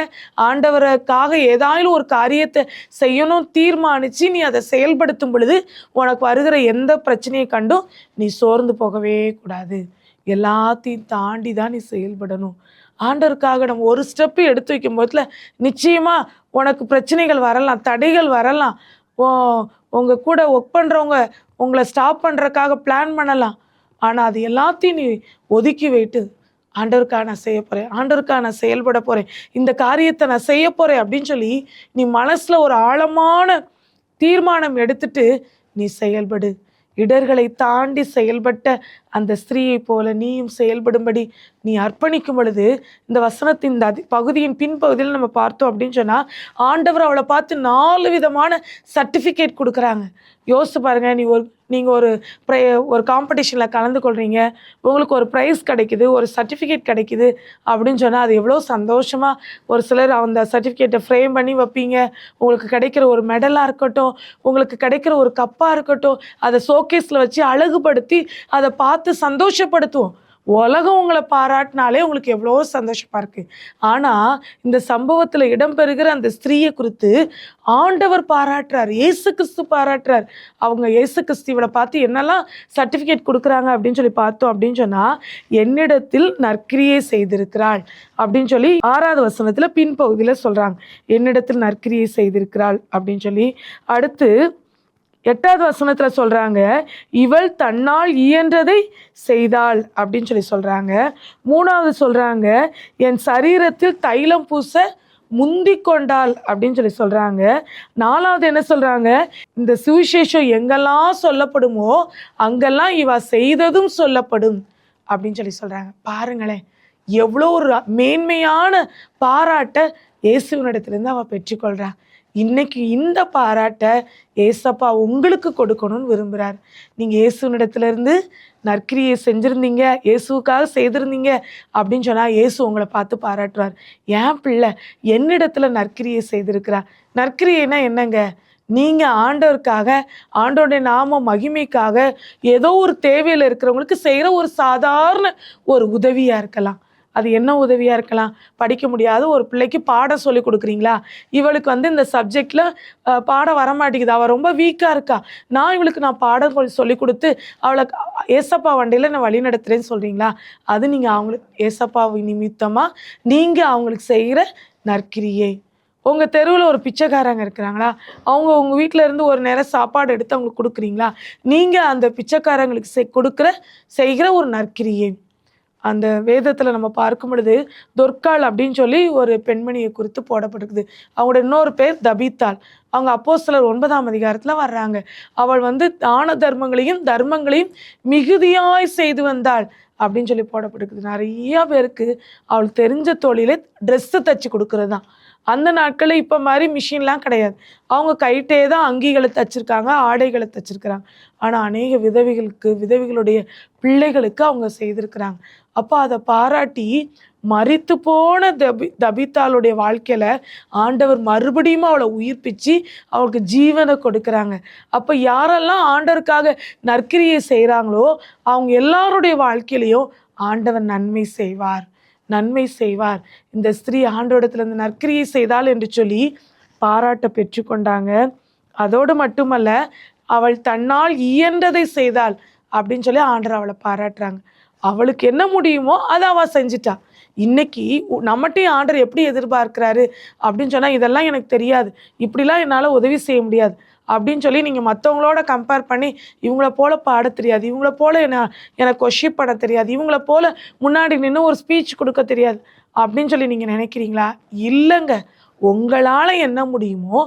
ஆண்டவருக்காக ஏதாயிலும் ஒரு காரியத்தை செய்யணும் தீர்மானித்து நீ அதை செயல்படுத்தும் பொழுது உனக்கு வருகிற எந்த பிரச்சனையை கண்டும் நீ சோர்ந்து போகவே கூடாது. எல்லாத்தையும் தாண்டி தான் நீ செயல்படணும். ஆண்டவருக்காக நம்ம ஒரு ஸ்டெப்பு எடுத்து வைக்கும் போதுல நிச்சயமாக உனக்கு பிரச்சனைகள் வரலாம், தடைகள் வரலாம். உங்கள் கூட ஒர்க் பண்ணுறவங்க உங்களை ஸ்டாப் பண்ணுறதுக்காக பிளான் பண்ணலாம். ஆனால் அது எல்லாத்தையும் நீ ஒதுக்கி வைட்டு ஆண்டவருக்காக நான் செய்ய போகிறேன், ஆண்டவருக்காக நான் செயல்பட போகிறேன், இந்த காரியத்தை நான் செய்ய போகிறேன் அப்படின்னு சொல்லி நீ மனசில் ஒரு ஆழமான தீர்மானம் எடுத்துட்டு நீ செயல்படு. இடர்களை தாண்டி செயல்பட்ட அந்த ஸ்திரீயை போல நீயும் செயல்படும்படி நீ அர்ப்பணிக்கும் பொழுது இந்த வசனத்தின் பகுதியின் பின்பகுதியில் நம்ம பார்த்தோம் அப்படின்னு சொன்னால் ஆண்டவர் அவளை பார்த்து 4 விதமான சர்டிஃபிகேட் கொடுக்குறாங்க. யோசிச்சு பாருங்கள், நீங்கள் ஒரு காம்படிஷனில் கலந்து கொள்கிறீங்க, உங்களுக்கு ஒரு ப்ரைஸ் கிடைக்குது, ஒரு சர்டிஃபிகேட் கிடைக்குது அப்படின்னு சொன்னால் அது எவ்வளோ சந்தோஷமாக ஒரு சிலர் அந்த சர்டிஃபிகேட்டை ஃப்ரேம் பண்ணி வைப்பீங்க. உங்களுக்கு கிடைக்கிற ஒரு மெடலாக இருக்கட்டும், உங்களுக்கு கிடைக்கிற ஒரு கப்பாக இருக்கட்டும், அதை ஷோகேஸில் வச்சு அழகுபடுத்தி அதை பார்த்து சந்தோஷப்படுத்துவோம். உலகம் உங்களை பாராட்டினாலே உங்களுக்கு எவ்வளோ சந்தோஷமாக இருக்குது. ஆனால் இந்த சம்பவத்தில் இடம்பெறுகிற அந்த ஸ்திரீயை குறித்து ஆண்டவர் பாராட்டுறார், இயேசு கிறிஸ்து பாராட்டுறார். அவங்க இயேசு கிறிஸ்துவனை பார்த்து என்னெல்லாம் சர்டிஃபிகேட் கொடுக்குறாங்க அப்படின்னு சொல்லி பார்த்தோம் அப்படின்னு சொன்னால், என்னிடத்தில் நற்கிரியை செய்திருக்கிறாள் அப்படின்னு சொல்லி 6வது வசனத்தில் பின்பகுதியில் சொல்கிறாங்க. என்னிடத்தில் நற்கிரியை செய்திருக்கிறாள் அப்படின்னு சொல்லி. அடுத்து 8வது வசனத்தில் சொல்கிறாங்க, இவள் தன்னால் இயன்றதை செய்தாள் அப்படின்னு சொல்லி சொல்கிறாங்க. 3வது சொல்கிறாங்க, என் சரீரத்தில் தைலம் பூச முந்தி கொண்டாள் அப்படின்னு சொல்லி சொல்கிறாங்க. 4வது என்ன சொல்கிறாங்க, இந்த சுவிசேஷம் எங்கெல்லாம் சொல்லப்படுமோ அங்கெல்லாம் இவ செய்ததும் சொல்லப்படும் அப்படின்னு சொல்லி சொல்கிறாங்க. பாருங்களேன், எவ்வளோ ஒரு மேன்மையான பாராட்டை இயேசுவினிடத்துலேருந்து அவள் பெற்றுக்கொள்கிறான். இன்னைக்கு இந்த பாராட்டை ஏசப்பா உங்களுக்கு கொடுக்கணும்னு விரும்புகிறார். நீங்கள் இயேசுவினிடத்துலேருந்து நற்கிரியை செஞ்சுருந்தீங்க, இயேசுக்காக செய்திருந்தீங்க அப்படின்னு சொன்னால் இயேசு உங்களை பார்த்து பாராட்டுவார். என் பிள்ளை என்னிடத்துல நற்கிரியை செய்திருக்கிறார். நற்கிரியைனா என்னங்க, நீங்கள் ஆண்டவருக்காக ஆண்டவருடைய நாம மகிமைக்காக ஏதோ ஒரு தேவையில் இருக்கிறவங்களுக்கு செய்கிற ஒரு சாதாரண ஒரு உதவியாக இருக்கலாம். அது என்ன உதவியாக இருக்கலாம்? படிக்க முடியாத ஒரு பிள்ளைக்கு பாடம் சொல்லி கொடுக்குறீங்களா? இவளுக்கு வந்து இந்த சப்ஜெக்டில் பாடம் வரமாட்டேங்குது, அவள் ரொம்ப வீக்காக இருக்கா, நான் பாடம் சொல்லி கொடுத்து அவளை ஏசப்பா வண்டியில் நான் வழி நடத்துகிறேன்னு சொல்கிறீங்களா? அது நீங்கள் அவங்களுக்கு ஏசப்பா நிமித்தமாக நீங்கள் அவங்களுக்கு செய்கிற நற்கிரியை. உங்கள் தெருவில் ஒரு பிச்சைக்காரங்க இருக்கிறாங்களா? அவங்க உங்கள் வீட்டில் இருந்து ஒரு நேரம் சாப்பாடு எடுத்து அவங்களுக்கு கொடுக்குறீங்களா? நீங்கள் அந்த பிச்சைக்காரங்களுக்கு செய்கிற ஒரு நற்கிரியை. அந்த வேதத்தில் நம்ம பார்க்கும் பொழுது தொர்க்காள் அப்படின்னு சொல்லி ஒரு பெண்மணியை குறித்து போடப்பட்டிருக்குது. அவங்களோட இன்னொரு பேர் தபீத்தாள். அவங்க அப்போஸ்தலர் 9ஆம் அதிகாரத்தில் வர்றாங்க. அவள் வந்து தான தர்மங்களையும் மிகுதியாய் செய்து வந்தாள் அப்படின்னு சொல்லி போடப்பட்டிருக்குது. நிறைய பேருக்கு அவள் தெரிஞ்ச தொழிலே ட்ரெஸ்ஸு தைச்சி கொடுக்குறது தான். அந்த நாட்களில் இப்போ மாதிரி மிஷின்லாம் கிடையாது. அவங்க கைட்டே தான் அங்கிகளை தைச்சிருக்காங்க, ஆடைகளை தைச்சிருக்கிறாங்க. ஆனால் அநேக விதவைகளுடைய பிள்ளைகளுக்கு அவங்க செய்திருக்கிறாங்க. அப்போ அதை பாராட்டி மரித்து போன தபீத்தாளுடைய வாழ்க்கையில் ஆண்டவர் மறுபடியும் அவளை உயிர்ப்பிச்சு அவளுக்கு ஜீவனை கொடுக்குறாங்க. அப்போ யாரெல்லாம் ஆண்டவருக்காக நற்கிரியை செய்கிறாங்களோ அவங்க எல்லாருடைய வாழ்க்கையிலையும் ஆண்டவர் நன்மை செய்வார். இந்த ஸ்திரீ ஆண்டவரிடத்துல இந்த நற்கிரியை செய்தாள் என்று சொல்லி பாராட்ட பெற்றுக்கொண்டாங்க. அதோடு மட்டுமல்ல, அவள் தன்னால் இயன்றதை செய்தாள் அப்படின்னு சொல்லி ஆண்டவர் அவளை பாராட்டுறாங்க. அவளுக்கு என்ன முடியுமோ அதை அவள் செஞ்சிட்டா. இன்னைக்கு நம்மகிட்டையும் ஆண்டவர் எப்படி எதிர்பார்க்கிறாரு அப்படின்னு சொன்னால், இதெல்லாம் எனக்கு தெரியாது, இப்படிலாம் என்னால் உதவி செய்ய முடியாது அப்படின்னு சொல்லி நீங்கள் மற்றவங்களோட கம்பேர் பண்ணி இவங்கள போல் பாட தெரியாது, இவங்கள போல் எனக்கு ஒர்ஷிப் பண்ண தெரியாது, இவங்கள போல் முன்னாடி நின்று ஒரு ஸ்பீச் கொடுக்க தெரியாது அப்படின்னு சொல்லி நீங்கள் நினைக்கிறீங்களா? இல்லைங்க. உங்களால் என்ன முடியுமோ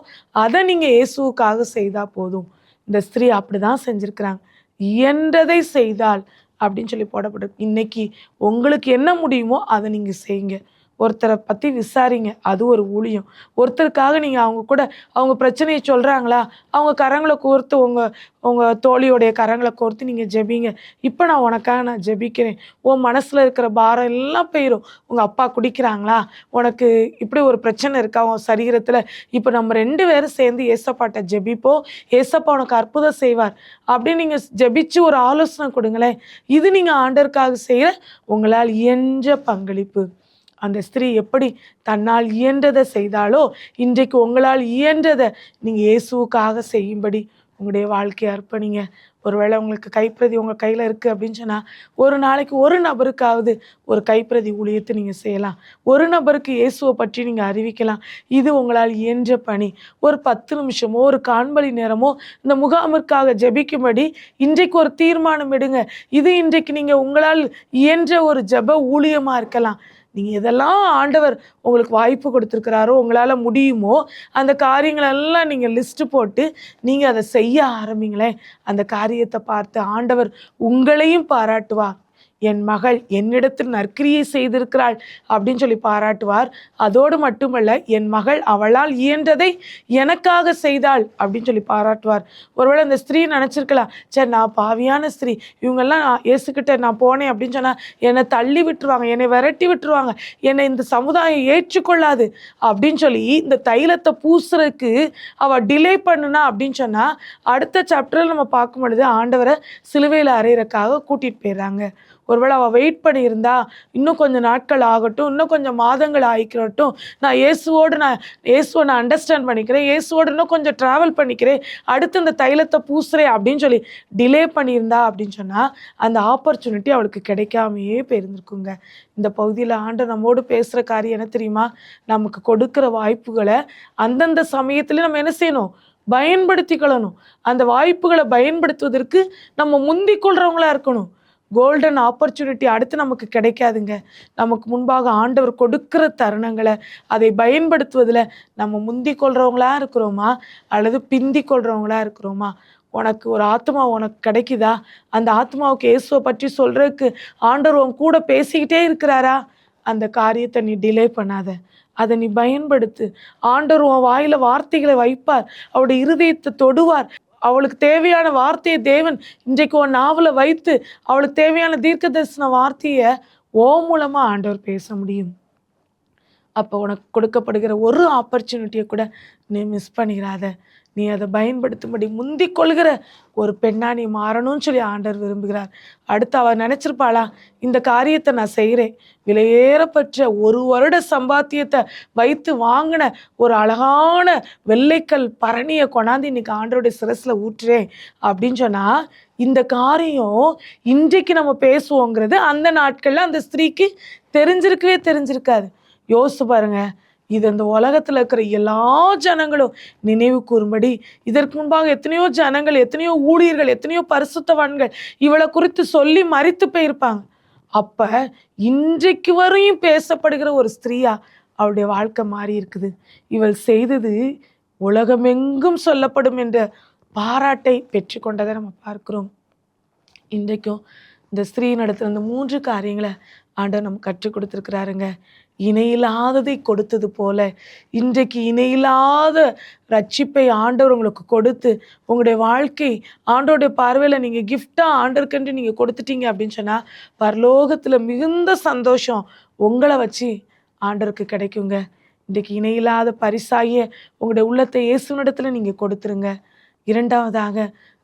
அதை நீங்கள் இயேசுவுக்காக செய்தால் போதும். இந்த ஸ்திரீ அப்படி தான் செஞ்சுருக்கிறாங்க. இயன்றதை செய்தால் அப்படின்னு சொல்லி போடப்பட்டிருக்கு. இன்னைக்கு உங்களுக்கு என்ன முடியுமோ அதை நீங்கள் செய்யுங்க. ஒருத்தரை பற்றி விசாரிங்க, அது ஒரு ஊழியம். ஒருத்தருக்காக நீங்கள் அவங்க பிரச்சனையை சொல்கிறாங்களா, அவங்க கரங்களை கோர்த்து உங்கள் தோழியோடைய கரங்களை கோர்த்து நீங்கள் ஜெபிங்க. இப்போ நான் ஜெபிக்கிறேன், உன் மனசில் இருக்கிற பாரம் எல்லாம் போயிடும். உங்கள் அப்பா குடிக்கிறாங்களா, உனக்கு இப்படி ஒரு பிரச்சனை இருக்கா உன் சரீரத்தில், இப்போ நம்ம 2 பேரும் சேர்ந்து ஏசப்பாட்ட ஜெபிப்போம், ஏசப்பா உனக்கு அற்புதம் செய்வார் அப்படின்னு நீங்கள் ஜெபிச்சு ஒரு ஆலோசனை கொடுங்களேன். இது நீங்கள் ஆண்டவருக்காக செய்கிற உங்களால் இயன்ற பங்களிப்பு. அந்த ஸ்திரீ எப்படி தன்னால் இயன்றதை செய்தாலோ, இன்றைக்கு உங்களால் இயன்றதை நீங்கள் இயேசுவுக்காக செய்யும்படி உங்களுடைய வாழ்க்கையை அர்ப்பணிங்க. ஒருவேளை உங்களுக்கு கைப்பிரதி உங்கள் கையில் இருக்குது அப்படின்னு சொன்னால், ஒரு நாளைக்கு ஒரு நபருக்காவது ஒரு கைப்பிரதி ஊழியத்தை நீங்கள் செய்யலாம். ஒரு நபருக்கு இயேசுவை பற்றி நீங்கள் அறிவிக்கலாம். இது உங்களால் இயன்ற பணி. ஒரு 10 நிமிஷமோ ஒரு காண்பலி நேரமோ இந்த முகாமிற்காக ஜெபிக்கும்படி இன்றைக்கு ஒரு தீர்மானம் எடுங்க. இது இன்றைக்கு நீங்கள் உங்களால் இயன்ற ஒரு ஜெப ஊழியமாக இருக்கலாம். நீங்கள் எதெல்லாம் ஆண்டவர் உங்களுக்கு வாய்ப்பு கொடுத்துருக்கிறாரோ, உங்களால் முடியுமோ அந்த காரியங்களெல்லாம் நீங்கள் லிஸ்ட்டு போட்டு நீங்கள் அதை செய்ய ஆரம்பிங்களேன். அந்த காரியத்தை பார்த்து ஆண்டவர் உங்களையும் பாராட்டுவார். என் மகள் என்னிடத்தில் நற்கிரியை செய்திருக்கிறாள் அப்படின்னு சொல்லி பாராட்டுவார். அதோடு மட்டுமல்ல, என் மகள் அவளால் இயன்றதை எனக்காக செய்தாள் அப்படின்னு சொல்லி பாராட்டுவார். ஒருவேளை இந்த ஸ்திரீ நினச்சிருக்கலாம், சரி நான் பாவியான ஸ்திரீ, இவங்கெல்லாம் இயேசுக்கிட்ட நான் போனேன் அப்படின்னு சொன்னால் என்னை தள்ளி விட்டுருவாங்க, என்னை விரட்டி விட்டுருவாங்க, என்னை இந்த சமுதாயம் ஏற்றுக்கொள்ளாது அப்படின்னு சொல்லி இந்த தைலத்தை பூசுறதுக்கு அவள் டிலே பண்ணுனா அப்படின்னு சொன்னால், அடுத்த சாப்டரில் நம்ம பார்க்கும் பொழுது ஆண்டவரை சிலுவையில் அறையிறக்காக கூட்டிகிட்டு போயிடுறாங்க. ஒருவேளை அவள் வெயிட் பண்ணியிருந்தா, இன்னும் கொஞ்சம் நாட்கள் ஆகட்டும், இன்னும் கொஞ்சம் மாதங்கள் ஆகிக்கிறட்டும், நான் இயேசுவை நான் அண்டர்ஸ்டாண்ட் பண்ணிக்கிறேன், இயேசுவோடு இன்னும் கொஞ்சம் ட்ராவல் பண்ணிக்கிறேன், அடுத்து இந்த தைலத்தை பூசுகிறேன் அப்படின்னு சொல்லி டிலே பண்ணியிருந்தா அப்படின்னு சொன்னால், அந்த ஆப்பர்ச்சுனிட்டி அவளுக்கு கிடைக்காமையே போயிருந்துருக்குங்க. இந்த பகுதியில் ஆண்டவர் நம்மோடு பேசுகிற காரியம் என்ன தெரியுமா? நமக்கு கொடுக்குற வாய்ப்புகளை அந்தந்த சமயத்தில் நம்ம என்ன செய்யணும்? பயன்படுத்திக்கொள்ளணும். அந்த வாய்ப்புகளை பயன்படுத்துவதற்கு நம்ம முந்திக் கொள்கிறவங்களா இருக்கணும். கோல்டன் ஆப்பர்ச்சுனிட்டி அடுத்து நமக்கு கிடைக்காதுங்க. நமக்கு முன்பாக ஆண்டவர் கொடுக்குற தருணங்களை அதை பயன்படுத்துவதில் நம்ம முந்தி கொள்கிறவங்களா இருக்கிறோமா அல்லது பிந்தி கொள்கிறவங்களா இருக்கிறோமா? உனக்கு ஒரு ஆத்மா உனக்கு கிடைக்குதா? அந்த ஆத்மாவுக்கு இயேசுவை பற்றி சொல்கிறதுக்கு ஆண்டவர் உன் கூட பேசிக்கிட்டே இருக்கிறாரா? அந்த காரியத்தை நீ டிலே பண்ணாத, அதை நீ பயன்படுத்து. ஆண்டவர் உன் வாயில் வார்த்தைகளை வைப்பார், அவருடைய இருதயத்தை தொடுவார். அவளுக்கு தேவையான வார்த்தையை தேவன் இன்றைக்கு உன் நாவலை வைத்து அவளுக்கு தேவையான தீர்க்க தரிசன வார்த்தையை ஓ மூலமாக ஆண்டவர் பேச முடியும். அப்போ உனக்கு கொடுக்கப்படுகிற ஒரு ஆப்பர்ச்சுனிட்டியை கூட நீ மிஸ் பண்ணிடாத. நீ அதை பயன்படுத்தும்படி முந்திக் கொள்கிற ஒரு பெண்ணா நீ மாறணும்னு சொல்லி ஆண்டவர் விரும்புகிறார். அடுத்து அவ நினைச்சிருப்பாளா, இந்த காரியத்தை நான் செய்கிறேன், விலையேறப்பட்ட 1 வருட சம்பாத்தியத்தை வைத்து வாங்கின ஒரு அழகான வெள்ளைக்கல் பரணியை கொண்டாந்து இன்னைக்கு ஆண்டவருடைய சிரசில் ஊற்றுறேன் அப்படின்னு சொன்னா, இந்த காரியம் இன்றைக்கு நம்ம பேசுவோங்கிறது அந்த நாட்கள்ல அந்த ஸ்திரீக்கு தெரிஞ்சிருக்காது. யோசிச்சு பாருங்க. இது இந்த உலகத்துல இருக்கிற எல்லா ஜனங்களும் நினைவு கூறும்படி இதற்கு முன்பாக எத்தனையோ ஜனங்கள், எத்தனையோ ஊழியர்கள், எத்தனையோ பரிசுத்தவான்கள் இவளை குறித்து சொல்லி மரித்து போயிருப்பாங்க. அப்ப இன்றைக்கு வரையும் பேசப்படுகிற ஒரு ஸ்திரீயா அவளுடைய வாழ்க்கை மாறி இருக்குது. இவள் செய்தது உலகமெங்கும் சொல்லப்படும் என்ற பாராட்டை பெற்றுக்கொண்டதை நம்ம பார்க்கிறோம். இன்றைக்கும் இந்த ஸ்திரீ நடத்துகிற இந்த 3 காரியங்களை ஆண்டவர் நம்ம கற்றுக் கொடுத்துருக்கிறாருங்க. இணையில்லாததை கொடுத்தது போல இன்றைக்கு இணையில்லாத ரட்சிப்பை ஆண்டவர் உங்களுக்கு கொடுத்து உங்களுடைய வாழ்க்கை ஆண்டவருடைய பார்வையில் நீங்கள் கிஃப்டாக ஆண்டவருக்கென்று நீங்கள் கொடுத்துட்டீங்க அப்படின்னு சொன்னால் பரலோகத்தில் மிகுந்த சந்தோஷம் உங்களை வச்சு ஆண்டவருக்கு கிடைக்குங்க. இன்றைக்கு இணையில்லாத பரிசாய உங்களுடைய உள்ளத்தை இயேசுவினிடத்தில் நீங்கள் கொடுத்துருங்க. 2வதாக,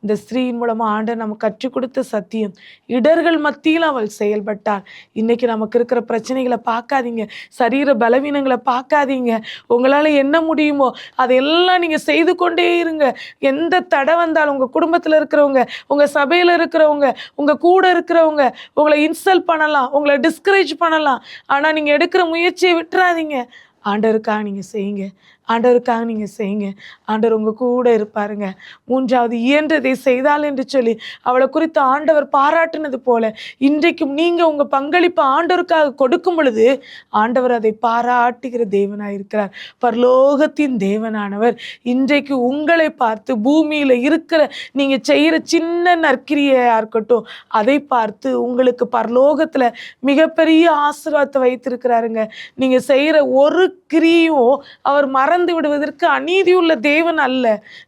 இந்த ஸ்திரீயின் மூலமாக ஆண்டவர் நம்ம கற்றுக் கொடுத்த சத்தியம், இடர்கள் மத்தியில் அவள் செயல்பட்டாள். இன்னைக்கு நமக்கு இருக்கிற பிரச்சனைகளை பார்க்காதீங்க, சரீர பலவீனங்களை பார்க்காதீங்க. உங்களால் என்ன முடியுமோ அதையெல்லாம் நீங்கள் செய்து கொண்டே இருங்க. எந்த தடை வந்தாலும், உங்கள் குடும்பத்தில் இருக்கிறவங்க, உங்கள் சபையில் இருக்கிறவங்க, உங்கள் கூட இருக்கிறவங்க உங்களை இன்சல்ட் பண்ணலாம், உங்களை டிஸ்கரேஜ் பண்ணலாம். ஆனால் நீங்கள் எடுக்கிற முயற்சியை விட்டுறாதீங்க. ஆண்டவருக்காக நீங்கள் செய்யுங்க, ஆண்டவருக்காக நீங்கள் செய்யுங்க. ஆண்டவர் உங்கள் கூட இருப்பாருங்க. 3வது, இயன்றதை செய்தாள் என்று சொல்லி அவளை குறித்து ஆண்டவர் பாராட்டினது போல இன்றைக்கும் நீங்கள் உங்கள் பங்களிப்பை ஆண்டவருக்காக கொடுக்கும் பொழுது ஆண்டவர் அதை பாராட்டுகிற தேவனாக இருக்கிறார். பரலோகத்தின் தேவனானவர் இன்றைக்கு உங்களை பார்த்து பூமியில் இருக்கிற நீங்கள் செய்கிற சின்ன நற்கிரியாக இருக்கட்டும் அதை பார்த்து உங்களுக்கு பரலோகத்தில் மிகப்பெரிய ஆசீர்வாதத்தை வைத்திருக்கிறாருங்க. நீங்கள் செய்கிற ஒரு கிரியும் அவர் மறந்து விடுவதற்கு அநீதியுள்ள தேவன் அல்ல.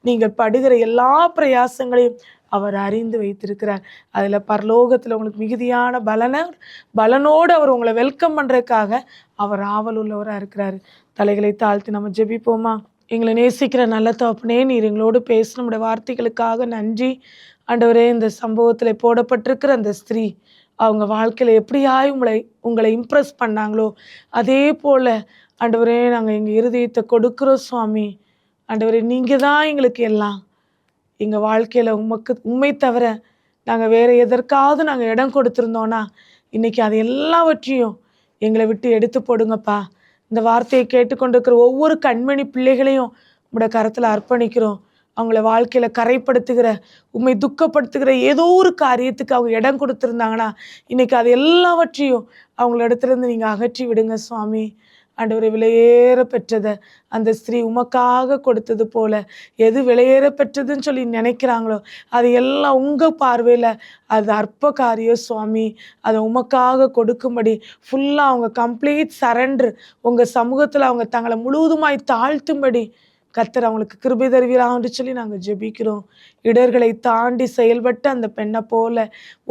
நீங்கள் படுகிற எல்லா பிரயாசங்களையும் அவர் அறிந்து வைத்திருக்கிறார். அதில் பரலோகத்தில் உங்களுக்கு மிகுதியான பலனோடு அவர் உங்களை வெல்கம் பண்ணுறதுக்காக அவர் ஆவல் உள்ளவராக இருக்கிறார். தலைகளை தாழ்த்தி நம்ம ஜெபிப்போமா? எங்களை நேசிக்கிற நல்ல தகப்பனே, நீர் எங்களோடு பேச நம்முடைய வார்த்தைகளுக்காக நன்றி ஆண்டவரே. இந்த சம்பவத்தில் போடப்பட்டிருக்கிற அந்த ஸ்திரீ அவங்க வாழ்க்கையில் எப்படியாய் உங்களை இம்ப்ரெஸ் பண்ணாங்களோ அதே போல் ஆண்டவரே நாங்கள் எங்கள் இருதயத்தை கொடுக்குறோம் சுவாமி. ஆண்டவரே, நீங்கள் தான் எங்களுக்கு எல்லாம். எங்கள் வாழ்க்கையில் உண்மை தவிர நாங்கள் வேறு எதற்காவது நாங்கள் இடம் கொடுத்துருந்தோன்னா இன்றைக்கி அது எல்லாவற்றையும் எங்களை விட்டு எடுத்து போடுங்கப்பா. இந்த வார்த்தையை கேட்டுக்கொண்டிருக்கிற ஒவ்வொரு கண்மணி பிள்ளைகளையும் உங்களுடைய கரத்தில் அர்ப்பணிக்கிறோம். அவங்கள வாழ்க்கையில் கரைப்படுத்துகிற, உண்மை துக்கப்படுத்துகிற ஏதோ ஒரு காரியத்துக்கு அவங்க இடம் கொடுத்துருந்தாங்கன்னா இன்றைக்கி அது எல்லாவற்றையும் அவங்கள இடத்துலேருந்து நீங்கள் அகற்றி விடுங்க சுவாமி. ஆண்டவரை, விலையேற பெற்றதை அந்த ஸ்திரீ உமக்காக கொடுத்தது போல எது விலையேற பெற்றதுன்னு சொல்லி நினைக்கிறாங்களோ அது எல்லாம் உங்கள் பார்வையில் அது அற்ப காரியம் சுவாமி. அதை உமக்காக கொடுக்கும்படி ஃபுல்லாக அவங்க கம்ப்ளீட் சரண்டர் உங்கள் சமூகத்தில் அவங்க தங்களை முழுவதுமாய் தாழ்த்தும்படி கர்த்தர் அவங்களுக்கு கிருபை தருவீரான்னு சொல்லி நாங்கள் ஜெபிக்கிறோம். இடர்களை தாண்டி செயல்பட்ட அந்த பெண்ணை போல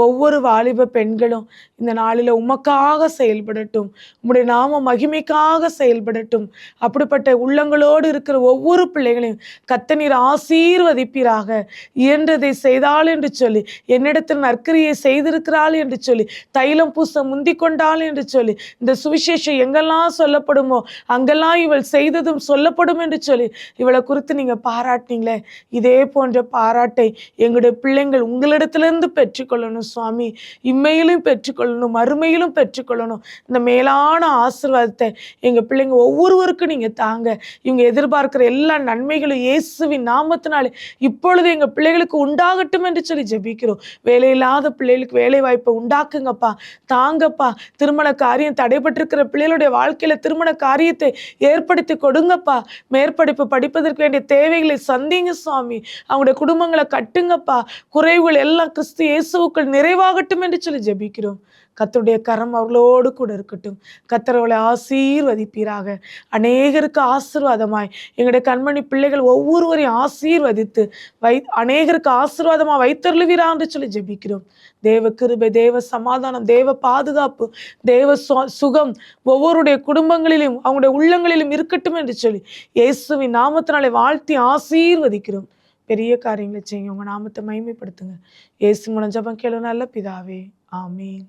ஒவ்வொரு வாலிப பெண்களும் இந்த நாளில் உமக்காக செயல்படட்டும், உம்முடைய நாம மகிமைக்காக செயல்படட்டும். அப்படிப்பட்ட உள்ளங்களோடு இருக்கிற ஒவ்வொரு பிள்ளைகளையும் கர்த்தர் நீர் ஆசீர்வதிப்பீராக. இயன்றதை செய்தாள் என்று சொல்லி, என்னிடத்தில் நற்கிரியை செய்திருக்கிறாள் என்று சொல்லி, தைலம் பூச முந்தி கொண்டாள் என்று சொல்லி, இந்த சுவிசேஷம் எங்கெல்லாம் சொல்லப்படுமோ அங்கெல்லாம் இவள் செய்ததும் சொல்லப்படும் என்று சொல்லி இவளை குறித்து நீங்கள் பாராட்டினீங்களே, இதே போன்ற பாராட்டை எங்களுடைய பிள்ளைங்கள் உங்களிடத்திலிருந்து பெற்றுக்கொள்ளணும் சுவாமி. இம்மையிலும் பெற்றுக்கொள்ளணும், மறுமையிலும் பெற்றுக்கொள்ளணும். இந்த மேலான ஆசீர்வாதத்தை எங்கள் பிள்ளைங்க ஒவ்வொருவருக்கும் நீங்கள் தாங்க. இவங்க எதிர்பார்க்கிற எல்லா நன்மைகளும் இயேசுவின் நாமத்தினாலே இப்பொழுது எங்கள் பிள்ளைகளுக்கு உண்டாகட்டும் என்று சொல்லி ஜெபிக்கிறோம். வேலையில்லாத பிள்ளைகளுக்கு வேலை வாய்ப்பை உண்டாக்குங்கப்பா, தாங்கப்பா. திருமண காரியம் தடைபட்டிருக்கிற பிள்ளைகளுடைய வாழ்க்கையில் திருமண காரியத்தை ஏற்படுத்தி கொடுங்கப்பா. மேற்படிப்பு படிப்பதற்கு வேண்டிய தேவைகளை சந்திங்க சுவாமி. அவங்களுடைய குடும்பங்களை கட்டுங்கப்பா. குறைவுகள் எல்லாம் கிறிஸ்து இயேசுவுக்குள் நிறைவாகட்டும் என்று சொல்லி ஜெபிக்கிறோம். கர்த்தருடைய கரம் அவர்களோடு கூட இருக்கட்டும். கர்த்தர் அவளை ஆசீர்வதிப்பீராக. அநேகருக்கு ஆசீர்வாதமாய் எங்களுடைய கண்மணி பிள்ளைகள் ஒவ்வொருவரையும் ஆசீர்வதித்து அநேகருக்கு ஆசீர்வாதமாக வைத்தருளுவீரா என்று சொல்லி ஜெபிக்கிறோம். தேவ கிருபை, தேவ சமாதானம், தேவ பாதுகாப்பு, தேவ சுகம் ஒவ்வொருடைய குடும்பங்களிலும் அவங்களுடைய உள்ளங்களிலும் இருக்கட்டும் என்று சொல்லி இயேசுவின் நாமத்தினாலே வாழ்த்தி ஆசீர்வதிக்கிறோம். பெரிய காரியங்களை செய்யுங்க. உங்கள் நாமத்தை மகிமைப்படுத்துங்க. இயேசு மூலம் ஜெபம் கேளும் நல்ல பிதாவே, ஆமீன்.